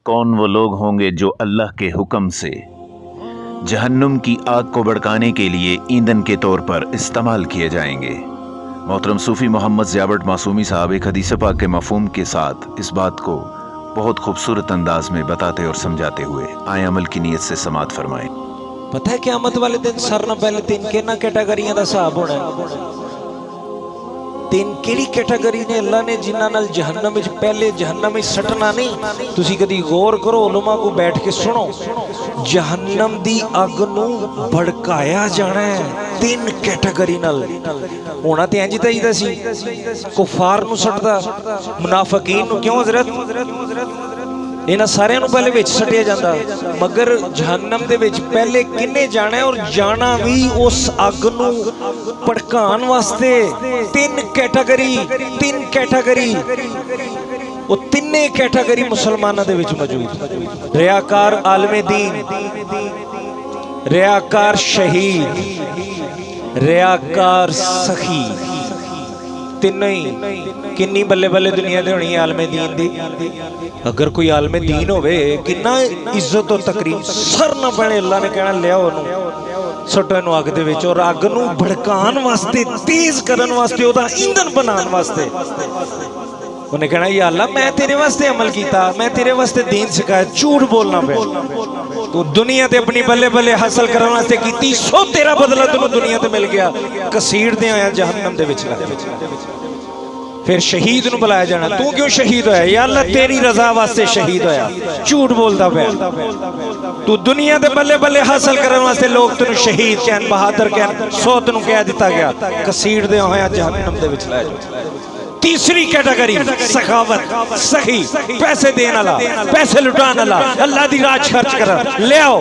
कौन वो लोग होंगे जो अल्लाह के हुक्म से जहन्नुम की आग को भड़काने के लिए ईंधन के तौर पर इस्तेमाल किए जाएंगे। मोहतरम सूफ़ी मोहम्मद ज़ियाबट मासूमी साहब एक हदीस पाक के मफ़हूम के साथ इस बात को बहुत खूबसूरत अंदाज में बताते और समझाते हुए आए अमल की नीयत से समात फरमाएं। पता है क़यामत वाले दिन सर न पहले तीन केना कैटागरियां दा हिसाब होना है। तीन केड़ी कैटागरी ने अल्लाह ने जिन्हां नाल जहन्नम विच पहले जहन्नम विच सटना नहीं। तुसी कदी गौर करो, उलमा को बैठ के सुनो। जहन्नम दी अग नूं भड़काया जाना है तीन कैटागरी नाल। होना ते इंज चाहिदा सी, कुफार नूं सटदा, मुनाफिकीन नूं क्यों हज़रत इन्हां सारियां नूं पहले विच सटिया जांदा, मगर जहन्नम दे विच पहले किन्ने जाना है और जाना भी उस अग नूं भड़काण वास्ते। तीन कैटागरी वो तिन्ने कैटागरी मुसलमानां दे विच मौजूद। रियाकार आलमे दीन, रियाकार शहीद, रियाकार सखी, तीनों ही। किन्नी बल्ले बल्ले दुनिया दे होनी आलमे दीन दी। अगर कोई आलमे दीन होवे किन्ना इज्जत और तकरीम। सर ना पड़े अल्लाह ने कहना लियाओ इहनूं सटो इहनूं अग दे विच और अग नूं भड़काण वास्ते, तेज करन वास्ते, ओदा ईंधन बनाने वास्ते। उन्हें कहना या अल्लाह मैं तेरे वास्ते अमल किया, मैं तेरे वास्ते दीन सिखाया, झूठ बोलना पे तू दुनिया ते अपनी बल्ले बल्ले हासिल करने वास्ते कीती, सो तेरा बदला तेनू दुनिया ते मिल गया। कसीड़ दे आया जहन्नम दे विच। फिर शहीद नूं बुलाया जाना, तू क्यों शहीद होया? या अल्लाह तेरी रजा वास्ते शहीद होया। झूठ बोलदा पे तू दुनिया दे बल्ले बल्ले हासिल करने वास्ते लोग तेनू शहीद कहन, बहादुर कहन, सो तेनू कह दिता गया। कसीड़ दे होया जहन्नम दे विच लाया जाना। तीसरी कैटेगरी सखावत, सही, पैसे देने वाला, पैसे लुटाने वाला, अल्लाह दी राह खर्च कर ले आओ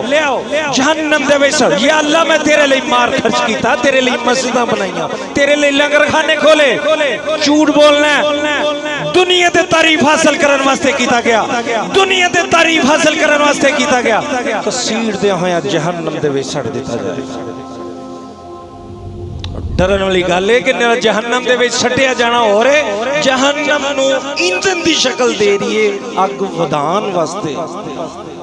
जहन्नम दे विच। या अल्लाह मैं तेरे लिए मार खर्च किया, तेरे लिए मस्जिदां बनाईयां, तेरे लिए लंगर खाने खोले। झूठ बोलना दुनिया ते तारीफ हासिल करने वास्ते किया गया, दुनिया ते तारीफ हासिल करने वास्ते किया गया। कसीड़ दे होया जहन्नम दे विच सड़ दिता जाए। डरन वाली गल है कि जहन्नम दे विच सटिया जाना हो रहे, जहन्नम नूं ईंधन दी शक्ल दे रही है अग वधान वास्ते।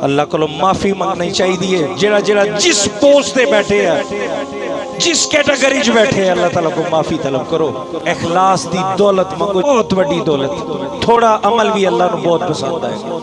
अल्लाह कोलों माफी मंगनी चाहिए जेड़ा जेड़ा जिस पोस्ट पे बैठे है, जिस कैटेगरी च बैठे हैं, अल्लाह ताला को माफी तलब करो। इखलास दी दौलत मंगो, बहुत बड़ी दौलत। थोड़ा अमल भी अल्लाह नूं बहुत पसंद है।